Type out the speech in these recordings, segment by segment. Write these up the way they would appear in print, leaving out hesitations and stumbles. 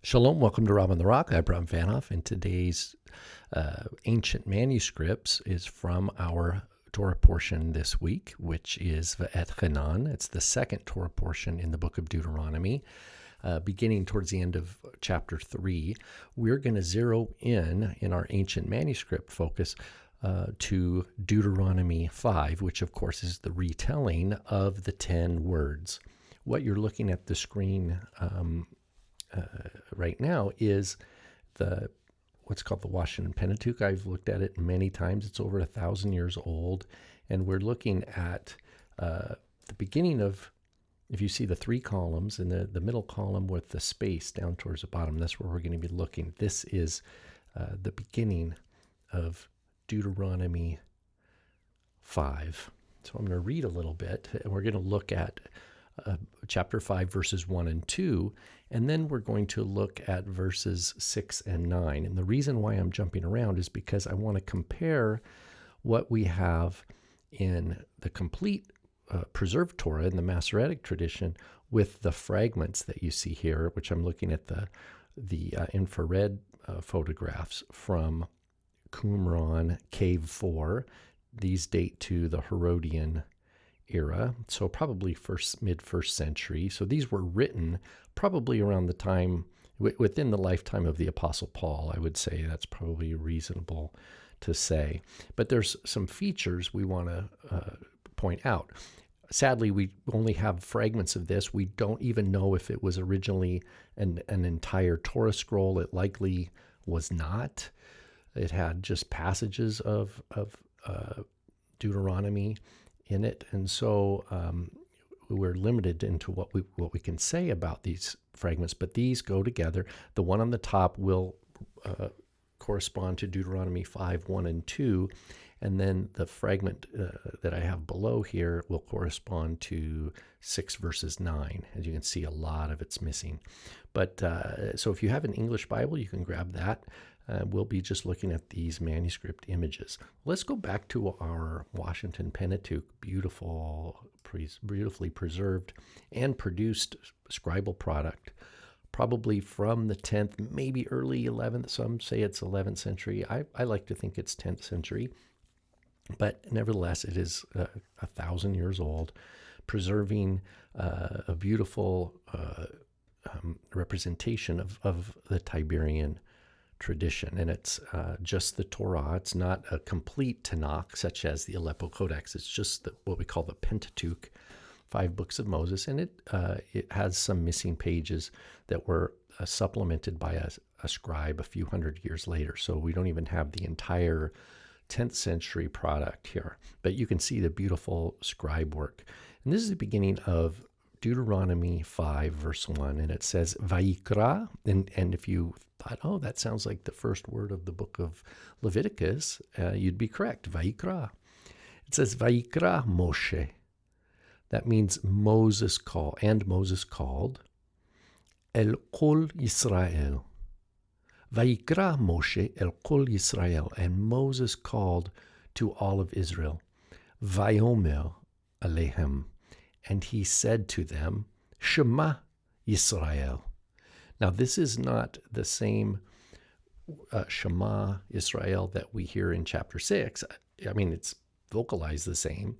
Shalom, welcome to Rob on the Rock. I'm Bram Vanoff, and today's ancient manuscripts is from our Torah portion this week, which is Vaetchanan. It's the second Torah portion in the Book of Deuteronomy, beginning towards the end of chapter 3. We're going to zero in our ancient manuscript focus to Deuteronomy 5, which of course is the retelling of the 10 words. What you're looking at the screen right now is what's called the Washington Pentateuch. I've looked at it many times. It's over 1,000 years old, and we're looking at the beginning of, if you see the 3 columns, in the middle column with the space down towards the bottom, that's where we're going to be looking. This is the beginning of Deuteronomy 5. So I'm going to read a little bit, and we're going to look at chapter 5, verses 1 and 2, and then we're going to look at verses 6 and 9. And the reason why I'm jumping around is because I want to compare what we have in the complete preserved Torah in the Masoretic tradition with the fragments that you see here, which I'm looking at the infrared photographs from Qumran, Cave 4. These date to the Herodian era, so probably mid-first century. So these were written probably around the time, within the lifetime of the Apostle Paul. I would say that's probably reasonable to say. But there's some features we want to point out. Sadly, we only have fragments of this. We don't even know if it was originally an entire Torah scroll. It likely was not. It had just passages of Deuteronomy in it, and so we're limited into what we can say about these fragments, but these go together. The one on the top will correspond to Deuteronomy 5, 1 and 2, and then the fragment that I have below here will correspond to 6 verses 9. As you can see, a lot of it's missing. But so if you have an English Bible, you can grab that. We'll be just looking at these manuscript images. Let's go back to our Washington Pentateuch, beautifully preserved and produced scribal product, probably from the 10th, maybe early 11th. Some say it's 11th century. I like to think it's 10th century, but nevertheless, it is 1,000 years old, preserving a beautiful representation of the Tiberian tradition, and it's just the Torah. It's not a complete Tanakh, such as the Aleppo Codex. It's just what we call the Pentateuch, 5 books of Moses, and it has some missing pages that were supplemented by a scribe a few hundred years later. So we don't even have the entire 10th century product here, but you can see the beautiful scribe work. And this is the beginning of Deuteronomy 5, verse 1, and it says, Vayikra, and if you thought, oh, that sounds like the first word of the book of Leviticus, you'd be correct, Vayikra. It says, Vayikra Moshe. That means Moses called, El Kol Yisrael. Vayikra Moshe El Kol Yisrael, and Moses called to all of Israel, Vayomer Alehem. And he said to them, Shema Yisrael. Now, this is not the same Shema Yisrael that we hear in chapter 6. I mean, it's vocalized the same.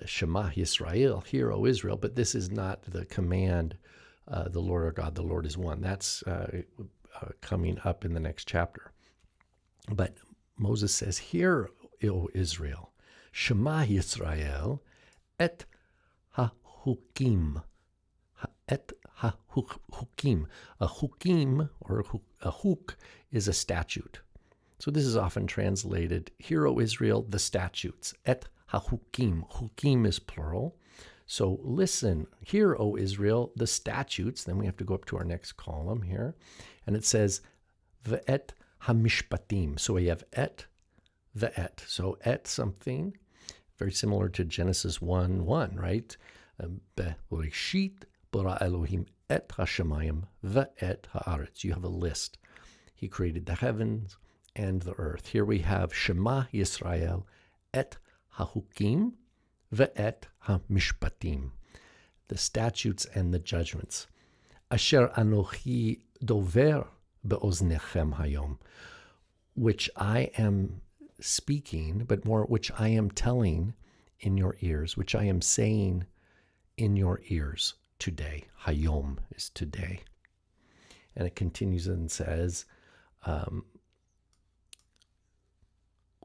Shema Yisrael, hear, O Israel, but this is not the command, the Lord our God, the Lord is one. That's coming up in the next chapter. But Moses says, hear, O Israel, Shema Yisrael, et ha-hukim. Et ha-hukim. A hukim, or a huk, is a statute. So this is often translated, hear, O Israel, the statutes. Et ha-hukim. Hukim is plural. So listen, hear, O Israel, the statutes. Then we have to go up to our next column here. And it says, ve'et ha-mishpatim. So we have et, ve'et. So et something, very similar to Genesis 1:1, right? Bereshit bara Elohim et hashamayim ve'et haaretz. You have a list. He created the heavens and the earth. Here we have Shema Yisrael et hahukim ve'et hamishpatim, the statutes and the judgments. Asher anochi dover be'oznechem hayom, which I am speaking, but more which I am telling in your ears, which I am saying in your ears today. Hayom is today. And it continues and says,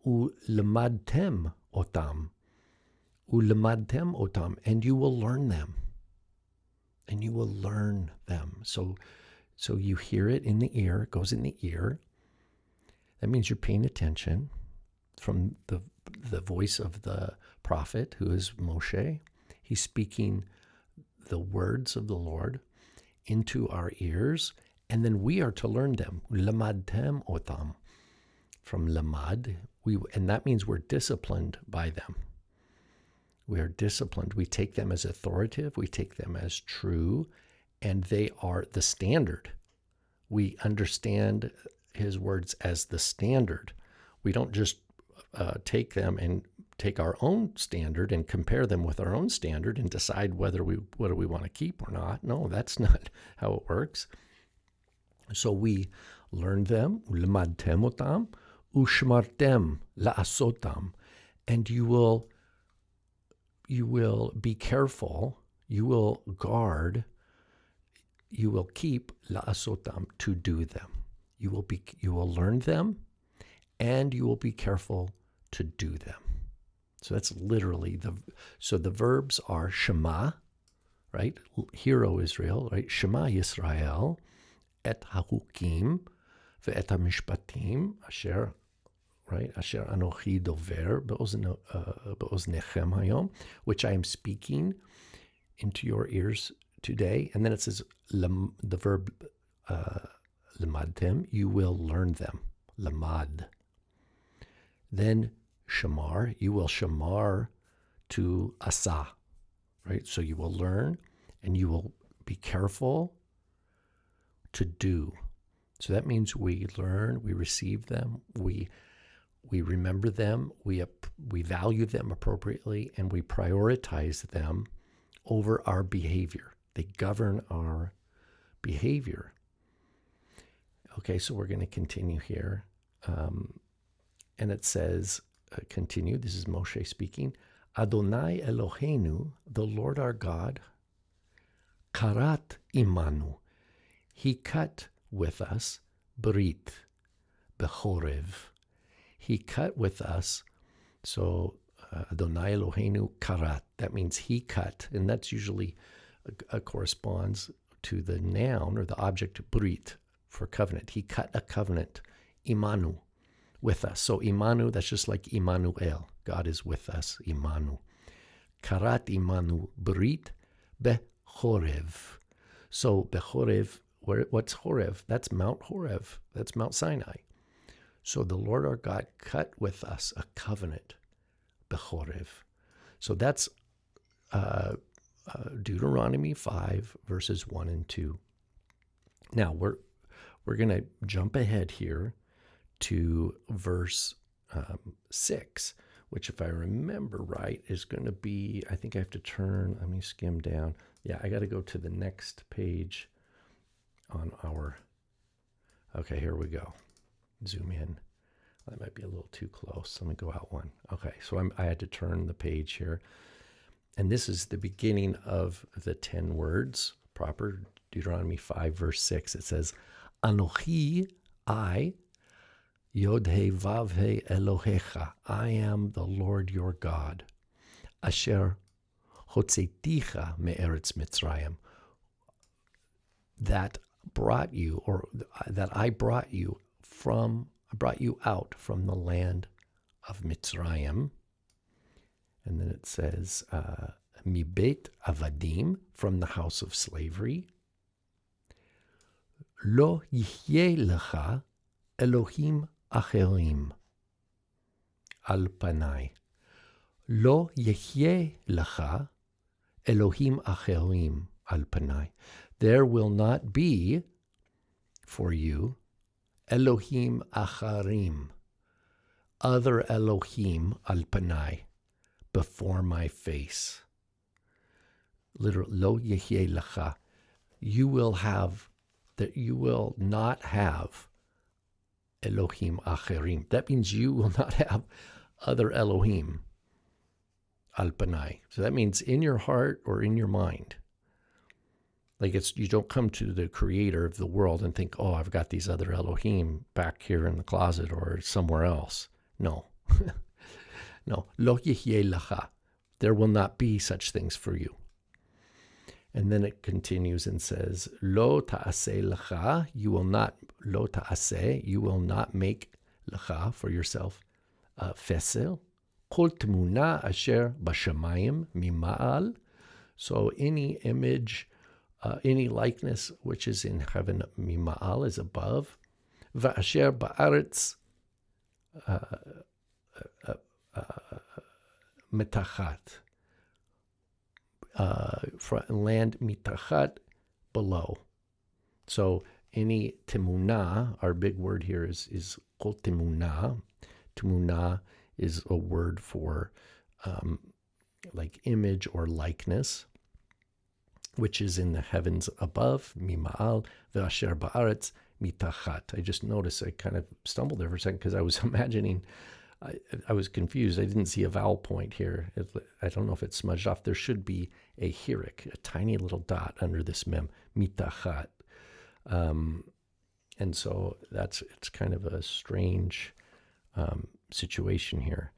Ulemadtem otam. Ulemadtem otam. And you will learn them. And you will learn them. So you hear it in the ear, it goes in the ear. That means you're paying attention from the voice of the prophet, who is Moshe. He's speaking the words of the Lord into our ears, and then we are to learn them. Lamadtem otam. From lamad, and that means we're disciplined by them. We are disciplined. We take them as authoritative. We take them as true, and they are the standard. We understand his words as the standard. We don't just take them and take our own standard and compare them with our own standard and decide what do we want to keep or not. No, that's not how it works. So we learn them, ulemadtem otam, ushmartem la'asotam, and you will be careful, you will guard, you will keep la'asotam, to do them. You will learn them, and you will be careful to do them. So that's literally the verbs are Shema, right? Hear, O Israel, right? Shema Yisrael, et hachukim, ve'et hamishpatim, asher, right? Asher anochi dover be'oznechem hayom, which I am speaking into your ears today. And then it says the verb lemadtem, you will learn them, lamad. Then shamar, you will shamar to asa, right? So you will learn and you will be careful to do. So that means we learn, we receive them, we remember them, we value them appropriately, and we prioritize them over our behavior. They govern our behavior. Okay, so we're going to continue here. And it says, continue, this is Moshe speaking, Adonai Eloheinu, the Lord our God, karat imanu, he cut with us, brit, bechorev. He cut with us, so Adonai Eloheinu karat, that means he cut, and that's usually corresponds to the noun or the object brit, for covenant. He cut a covenant, imanu, with us. So imanu, that's just like Immanuel. God is with us, imanu. Karat imanu brit bechorev. So bechorev, what's Horev? That's Mount Horev. That's Mount Sinai. So the Lord our God cut with us a covenant, bechorev. So that's Deuteronomy 5, verses 1 and 2. Now, we're going to jump ahead here to verse 6, which, if I remember right, is going to be, I think I have to turn, let me skim down. Yeah, I got to go to the next page on our, okay, here we go. Zoom in. That might be a little too close. Let me go out one. Okay, so I had to turn the page here. And this is the beginning of the 10 words, proper Deuteronomy 5, verse 6. It says, Anochi, I, Yod-He Vav-He Elohecha, I am the Lord your God, Asher Hotzeticha me'eretz Mitzrayim, that brought you, or that I brought you out from the land of Mitzrayim. And then it says, Mibet Avadim, from the house of slavery. Lo yihyeh lecha Elohim acherim al panai. Lo yihyeh lecha Elohim acherim al panai. There will not be for you Elohim acharim, other Elohim al panai, before my face. Literally, lo yihyeh lecha. You will have that you will not have Elohim acherim. That means you will not have other Elohim al panai. So that means in your heart or in your mind. Like you don't come to the creator of the world and think, oh, I've got these other Elohim back here in the closet or somewhere else. No. No. Lo yihyeh lacha. There will not be such things for you. And then it continues and says, Lo ta'aseh lacha, you will not, lo ta'aseh, you will not make lacha for yourself, fesel, kol temuna asher bashamayim mima'al. So any image, any likeness which is in heaven, mima'al is above, va'asher ba'aretz metachat. Land mitachat, below. So any temuna, our big word here is kol temuna. Temuna is a word for like image or likeness, which is in the heavens above, mima'al, ve'asher ba'aretz mitachat. I just noticed I kind of stumbled there for a second because I was imagining, I was confused. I didn't see a vowel point here. I don't know if it's smudged off. There should be a hirik, a tiny little dot under this mem, mitachat. And so it's kind of a strange situation here.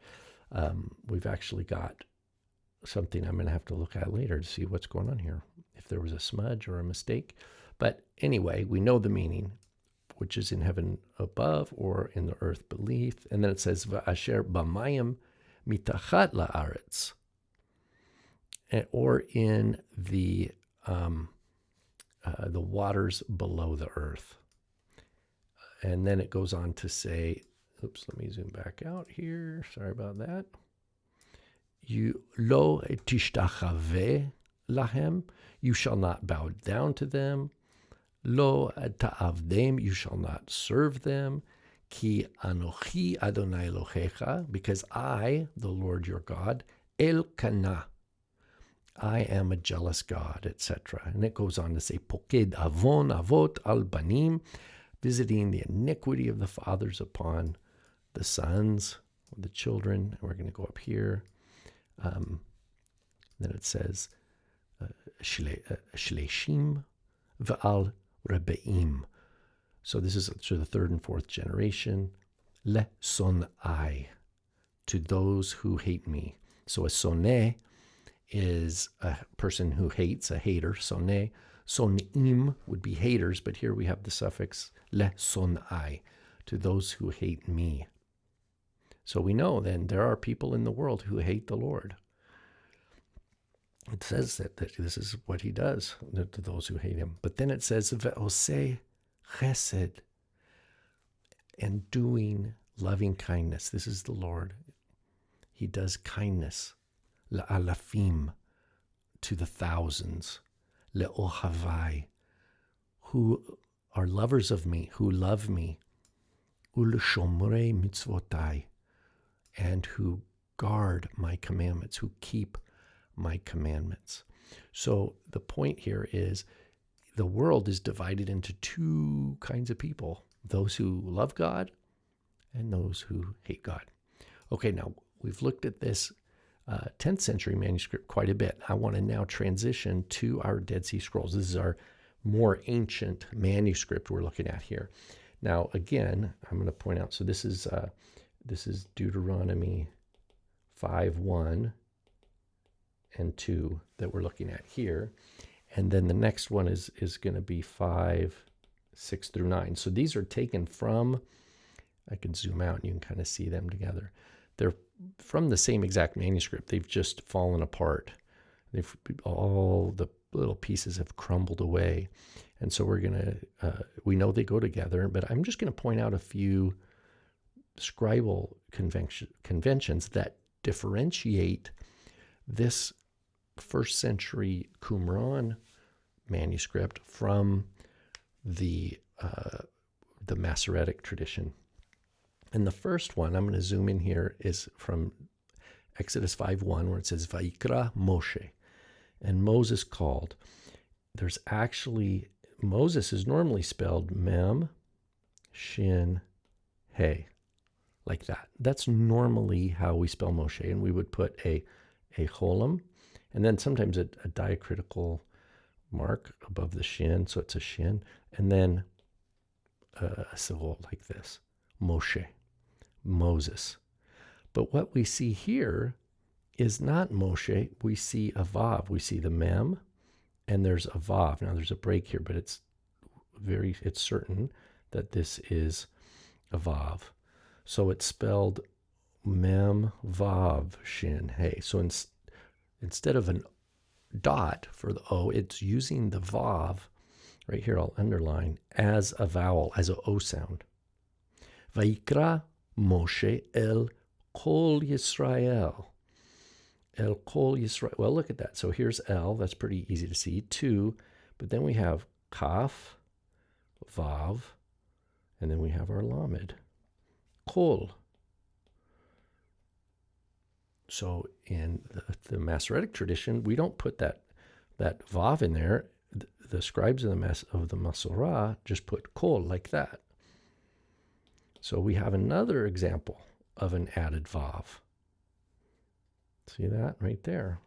We've actually got something I'm going to have to look at later to see what's going on here, if there was a smudge or a mistake. But anyway, we know the meaning, which is in heaven above or in the earth beneath. And then it says, Va'asher b'mayim mitachat la'aretz, or in the waters below the earth. And then it goes on to say, oops, let me zoom back out here. Sorry about that. You lo tishtachaveh lahem, you shall not bow down to them. Lo ta'avdem, you shall not serve them. Ki anochi Adonai Elohecha, because I, the Lord your God, El Kana, I am a jealous God, etc. And it goes on to say, Poked avon avot al banim, visiting the iniquity of the fathers upon the sons, or the children. And we're going to go up here. Then it says, Shleshim v'al Rebeim. So this is to the third and fourth generation. Le sonai, to those who hate me. So a soneh is a person who hates, a hater. Soneh. Sonim would be haters, but here we have the suffix le sonai, to those who hate me. So we know then there are people in the world who hate the Lord. It says that this is what he does to those who hate him. But then it says, ve'oseh chesed, and doing loving kindness. This is the Lord. He does kindness. La'alafim, to the thousands. Le'ohavai, who are lovers of me, who love me. U'l'shomrei mitzvotai, and who guard my commandments, who keep my commandments. So the point here is the world is divided into two kinds of people, those who love God and those who hate God. Okay, now we've looked at this 10th century manuscript quite a bit. I want to now transition to our Dead Sea Scrolls. This is our more ancient manuscript we're looking at here. Now, again, I'm going to point out, so this is Deuteronomy 5:1 and 2 that we're looking at here. And then the next one is going to be 5:6 through 9. So these are taken from, I can zoom out and you can kind of see them together. They're from the same exact manuscript. They've just fallen apart. All the little pieces have crumbled away. And so we're going to, we know they go together, but I'm just going to point out a few scribal conventions that differentiate this first century Qumran manuscript from the Masoretic tradition. And the first one, I'm going to zoom in here, is from Exodus 5:1, where it says, Vayikra Moshe, and Moses called. There's actually, Moses is normally spelled Mem, Shin, He, like that. That's normally how we spell Moshe, and we would put a cholam, and then sometimes a diacritical mark above the shin, so it's a shin, and then a syllable like this, Moshe, Moses. But what we see here is not Moshe. We see a vav. We see the mem, and there's a vav. Now there's a break here, but it's certain that this is a vav. So it's spelled mem vav shin hey. So instead of an dot for the O, it's using the vav, right here I'll underline, as a vowel, as a O sound. Vayikra Moshe el Kol Yisrael. El Kol Yisrael. Well, look at that. So here's El. That's pretty easy to see. 2. But then we have Kaf, Vav, and then we have our Lamed. Kol. So in the Masoretic tradition, we don't put that Vav in there. The scribes of the Masorah just put Kol like that. So we have another example of an added Vav. See that right there?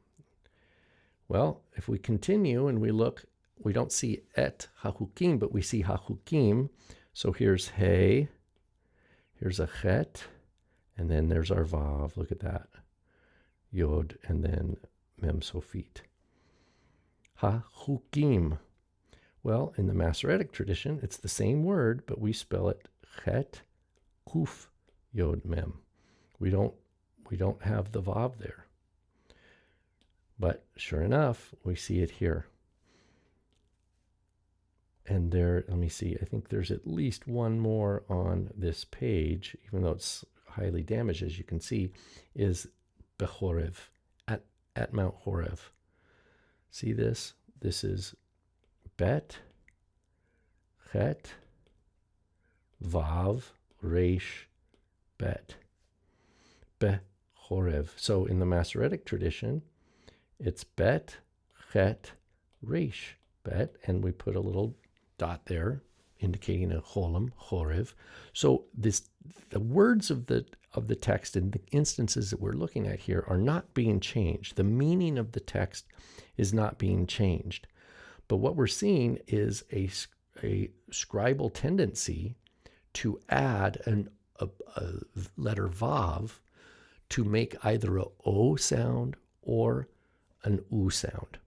Well, if we continue and we look, we don't see et hachukim, but we see hachukim. So here's Hey, here's a Chet, and then there's our Vav. Look at that. Yod, and then Mem Sofit. Hachukim. Well, in the Masoretic tradition, it's the same word, but we spell it Chet, Kuf, Yod, Mem. We don't have the Vav there. But sure enough, we see it here. And there, let me see, I think there's at least one more on this page, even though it's highly damaged, as you can see, is Bechorev, at Mount Horev. See this? This is Bet, Chet, Vav, Resh, Bet. Bechorev. So in the Masoretic tradition, it's Bet, Chet, Resh, Bet, and we put a little dot there indicating a cholam, chorev. So the words of the text in the instances that we're looking at here are not being changed. The meaning of the text is not being changed. But what we're seeing is a scribal tendency to add a letter vav to make either a O sound or an U sound.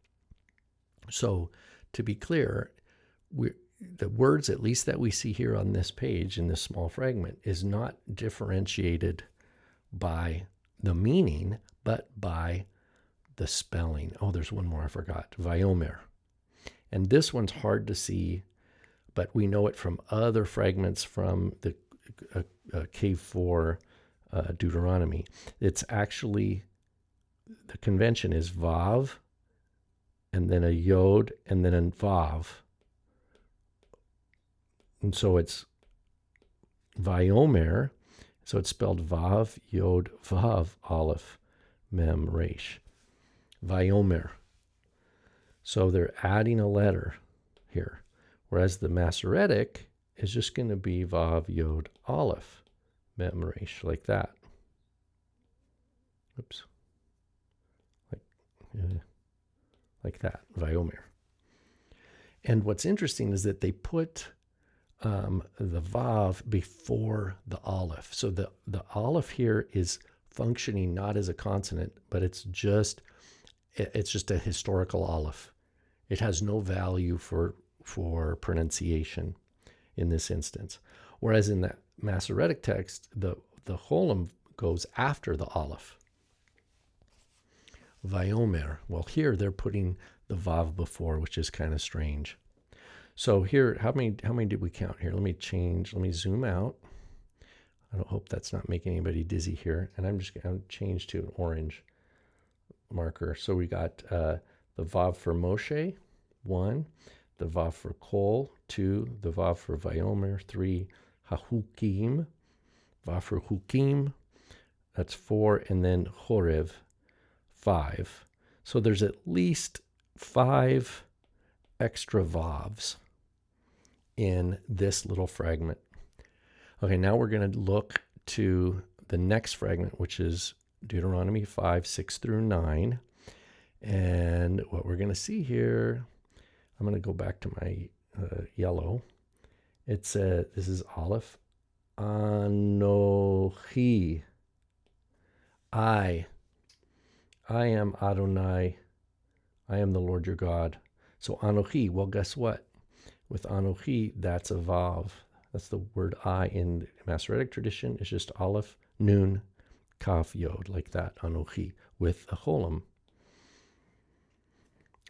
So to be clear, the words, at least that we see here on this page in this small fragment, is not differentiated by the meaning, but by the spelling. Oh, there's one more I forgot. Vayomer. And this one's hard to see, but we know it from other fragments from the Cave 4 Deuteronomy. It's actually, the convention is Vav, and then a Yod, and then a Vav. And so it's Vayomer, so it's spelled Vav, Yod, Vav, Aleph, Mem, Resh. Vayomer. So they're adding a letter here, whereas the Masoretic is just going to be Vav, Yod, Aleph, Mem, Resh, like that. Oops. Like that, Vayomer. And what's interesting is that they put the Vav before the Aleph. So the Aleph here is functioning not as a consonant, but it's just a historical Aleph. It has no value for pronunciation in this instance. Whereas in the Masoretic text, the cholam goes after the Aleph. Vayomer. Well, here they're putting the Vav before, which is kind of strange. So here, how many did we count here? Let me zoom out. I don't hope that's not making anybody dizzy here. And I'm just going to change to an orange marker. So we got the Vav for Moshe, 1, the Vav for Kol, 2, the Vav for Vayomer, 3, Hachukim, Vav for Hukim, that's 4, and then Chorev, 5. So there's at least 5 extra Vavs in this little fragment. Okay, now we're going to look to the next fragment, which is Deuteronomy 5, 6 through 9. And what we're going to see here, I'm going to go back to my yellow. It's this is Aleph. Anochi. I am Adonai. I am the Lord your God. So Anochi, well, guess what? With Anochi, that's a Vav. That's the word I in the Masoretic tradition. It's just Aleph, Nun, Kaf, Yod, like that, Anochi, with a Cholam.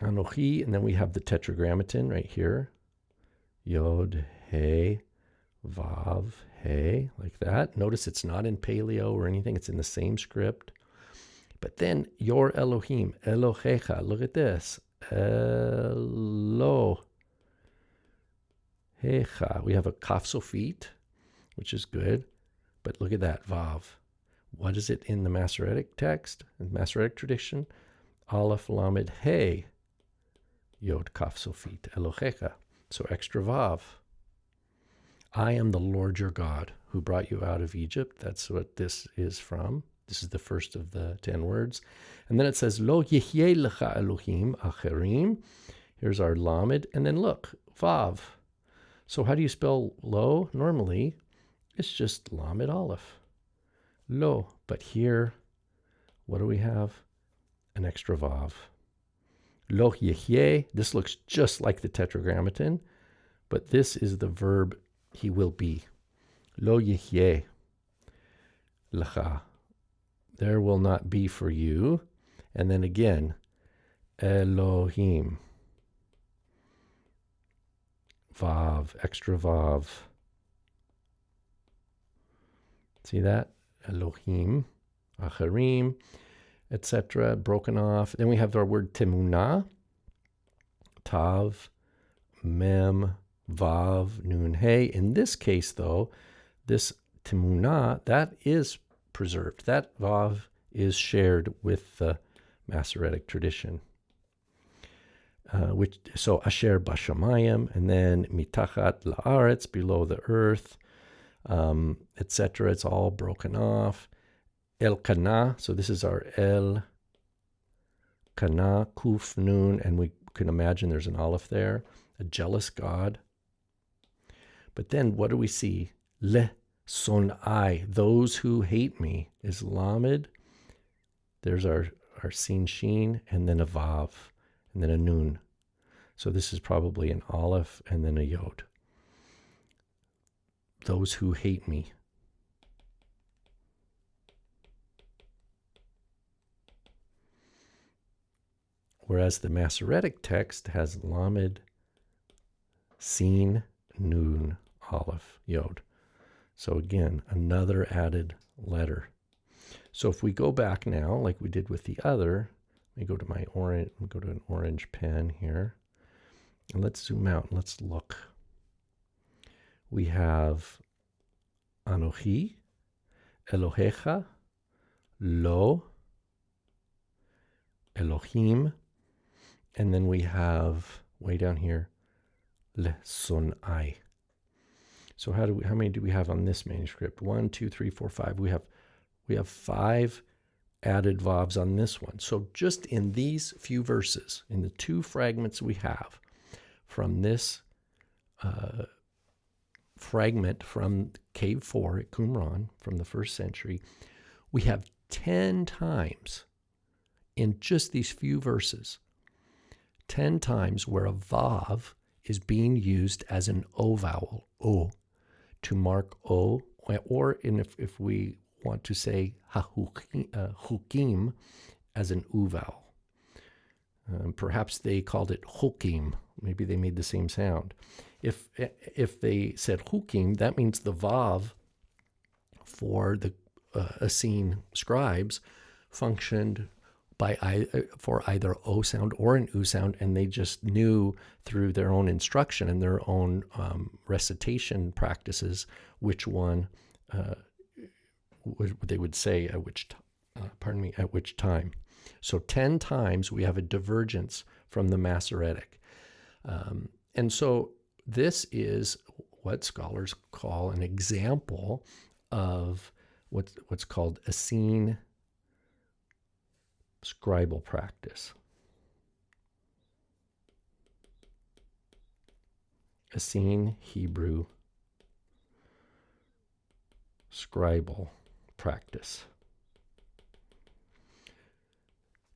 Anochi, and then we have the Tetragrammaton right here. Yod, He, Vav, He, like that. Notice it's not in Paleo or anything. It's in the same script. But then your Elohim, Elohecha, look at this. Elohecha. We have a Kaf Sofit, which is good. But look at that, Vav. What is it in the Masoretic text, in the Masoretic tradition? Aleph, Lamed, He. Yod, Kaf Sofit, Elohecha. So extra Vav. I am the Lord your God who brought you out of Egypt. That's what this is from. This is the first of the 10 words. And then it says, Lo yihyeh lecha Elohim acherim. Here's our Lamed. And then look, Vav. So how do you spell lo? Normally, it's just Lamed Aleph. Lo. But here, what do we have? An extra Vav. Lo yihyeh. This looks just like the Tetragrammaton, but this is the verb he will be. Lo yihyeh lecha. There will not be for you. And then again, Elohim. Vav, extra Vav. See that? Elohim, Acharim, etc. Broken off. Then we have our word Temunah. Tav, Mem, Vav, Nun, He. In this case, though, this Temunah, that is preserved. That Vav is shared with the Masoretic tradition. So Asher Bashamayim, and then Mitachat La'aretz, below the earth, etc. It's all broken off. Elkanah, so this is our El Kana, Kuf, Nun, and we can imagine there's an Aleph there, a jealous God. But then what do we see? Le Sonai, those who hate me, is Lamed. There's our Sin Shin, and then a Vav, and then a Nun. So this is probably an Aleph and then a Yod. Those who hate me. Whereas the Masoretic text has Lamed, Sin, Nun, Aleph, Yod. So again, another added letter. So if we go back now, like we did with the other, let me go to my orange, go to an orange pen here, and let's zoom out and let's look. We have Anochi, Elohecha, Lo, Elohim, and then we have way down here, Le Sonai. So how many do we have on this manuscript? 1, 2, 3, 4, 5. We have 5 added Vavs on this one. So just in these few verses, in the 2 fragments we have from this fragment from Cave 4 at Qumran from the 1st century, we have 10 times in just these few verses, 10 times where a Vav is being used as an O vowel, O, to mark O, or if we want to say Hukim as an U vowel. Perhaps they called it Hukim. Maybe they made the same sound. If they said Hukim, that means the Vav for the Essene scribes functioned for either O sound or an U sound, and they just knew through their own instruction and their own recitation practices which one they would say at which time. So 10 times we have a divergence from the Masoretic. And so this is what scholars call an example of what's called Essene scribal practice. Essene Hebrew scribal practice.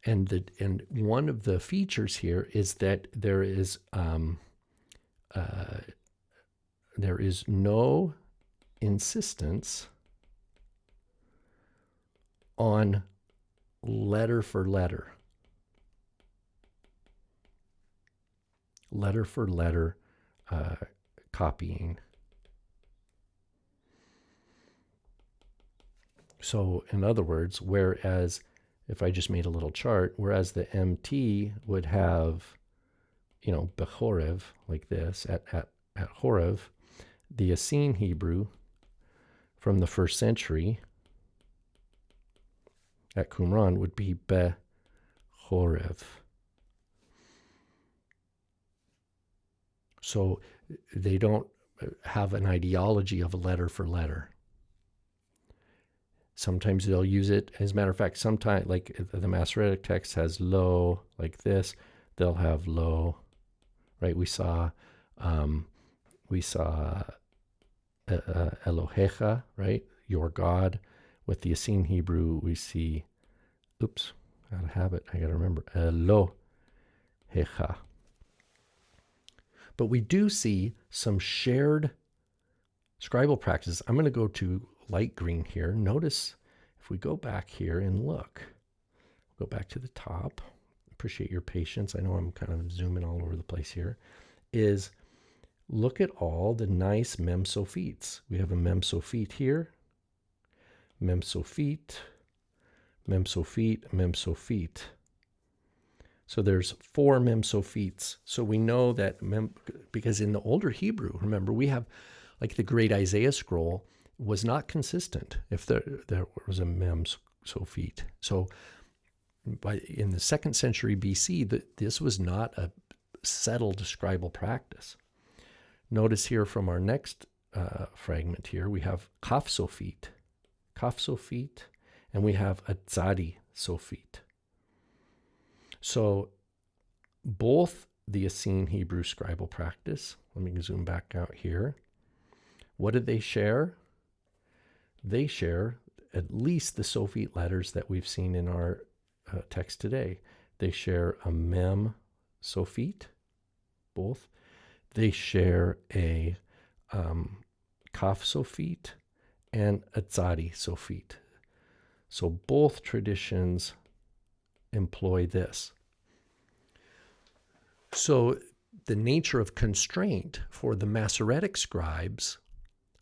And one of the features here is that there is no insistence on letter for letter copying. So in other words, whereas if I just made a little chart, whereas the MT would have, Bechorev like this at Horev, the Essene Hebrew from the 1st century at Qumran would be Bechorev. So they don't have an ideology of a letter for letter. Sometimes they'll use it. As a matter of fact, sometimes, like the Masoretic text has lo, like this, they'll have lo, right? We saw Elohecha, right? Your God. With the Essene Hebrew, we see, out of habit, I got to remember, Elohecha. But we do see some shared scribal practices. I'm going to go to light green here. Notice if we go back here and look, go back to the top. Appreciate your patience. I know I'm kind of zooming all over the place here. Is look at all the nice mem sophites. We have a mem sophite here, mem sophite, mem sophite, mem sophite. So there's 4 mem sophites. So we know that because in the older Hebrew, remember, we have like the great Isaiah scroll was not consistent if there was a mem sophite. So in the 2nd century BC, this was not a settled scribal practice. Notice here from our next fragment here, we have kaf sophite, and we have a tzadi sophite. So both the Essene Hebrew scribal practice, let me zoom back out here. What did they share? They share at least the sophite letters that we've seen in our text today. They share a mem sophite, both. They share a kaf sophite and a tzadi sophite. So both traditions employ this. So the nature of constraint for the Masoretic scribes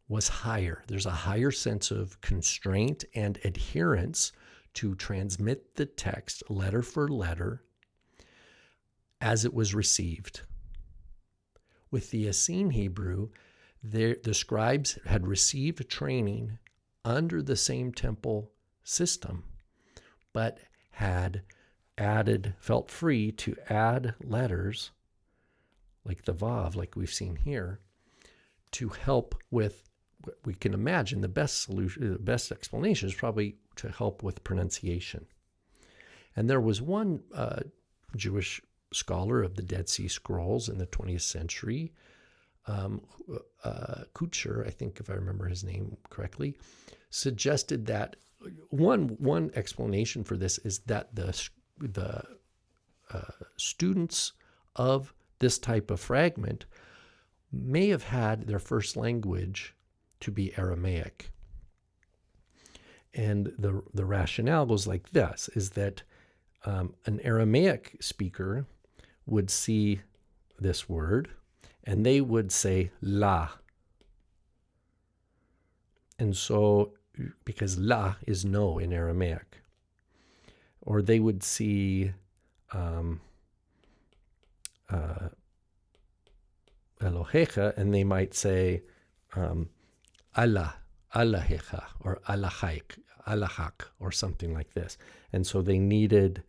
was higher. There's a higher sense of constraint and adherence to transmit the text letter for letter as it was received. With the Essene Hebrew, the scribes had received training under the same temple system, but had felt free to add letters like the Vav, like we've seen here, to help with, we can imagine the best solution, the best explanation is probably to help with pronunciation. And there was one Jewish scholar of the Dead Sea Scrolls in the 20th century, Kutcher, I think if I remember his name correctly, suggested that one explanation for this is that the students of this type of fragment may have had their first language to be Aramaic. And the rationale goes like this, is that an Aramaic speaker would see this word and they would say la. And so, because la is no in Aramaic. Or they would see Elohecha, and they might say Allah, Allahecha, or Allahak, or something like this. And so they needed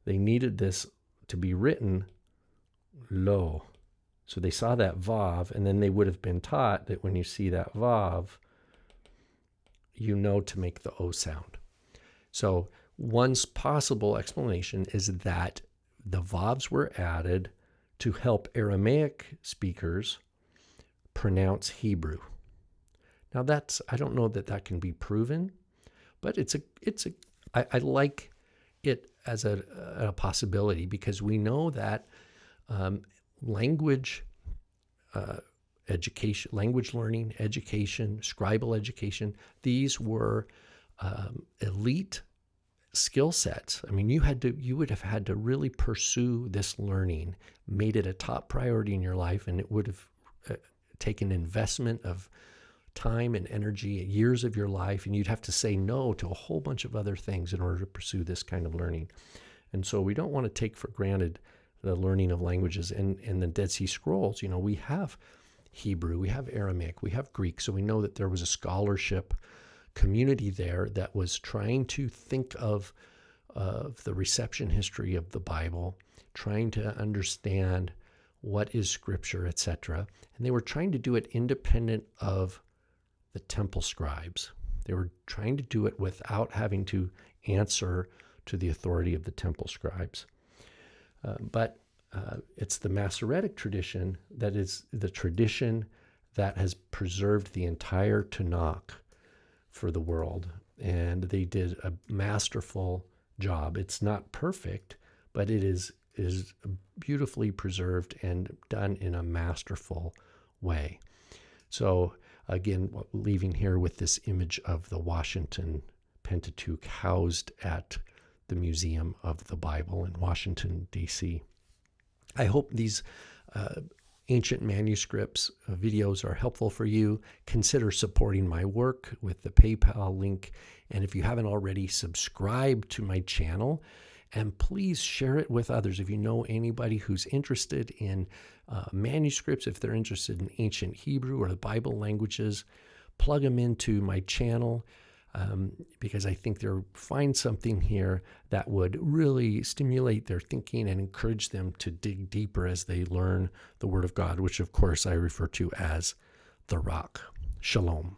this to be written lo. So they saw that vav, and then they would have been taught that when you see that vav, you know to make the O sound. So one possible explanation is that the vavs were added to help Aramaic speakers pronounce Hebrew. Now I don't know that that can be proven, but I like it as a possibility, because we know that language education, language learning, education, scribal education, these were elite skill sets. I mean, you would have had to really pursue this learning, made it a top priority in your life, and it would have taken investment of time and energy, years of your life, and you'd have to say no to a whole bunch of other things in order to pursue this kind of learning. And so we don't want to take for granted the learning of languages. In the Dead Sea Scrolls, we have Hebrew, we have Aramaic, we have Greek, so we know that there was a scholarship community there that was trying to think of the reception history of the Bible, trying to understand what is Scripture, etc. And they were trying to do it independent of the temple scribes. They were trying to do it without having to answer to the authority of the temple scribes. But it's the Masoretic tradition that is the tradition that has preserved the entire Tanakh for the world. And they did a masterful job. It's not perfect, but it is beautifully preserved and done in a masterful way. So again, leaving here with this image of the Washington Pentateuch housed at the Museum of the Bible in Washington, D.C. I hope these ancient manuscripts videos are helpful for you. Consider supporting my work with the PayPal link. And if you haven't already, subscribe to my channel. And please share it with others. If you know anybody who's interested in manuscripts, if they're interested in ancient Hebrew or the Bible languages, plug them into my channel, because I think they'll find something here that would really stimulate their thinking and encourage them to dig deeper as they learn the Word of God, which of course I refer to as the Rock. Shalom.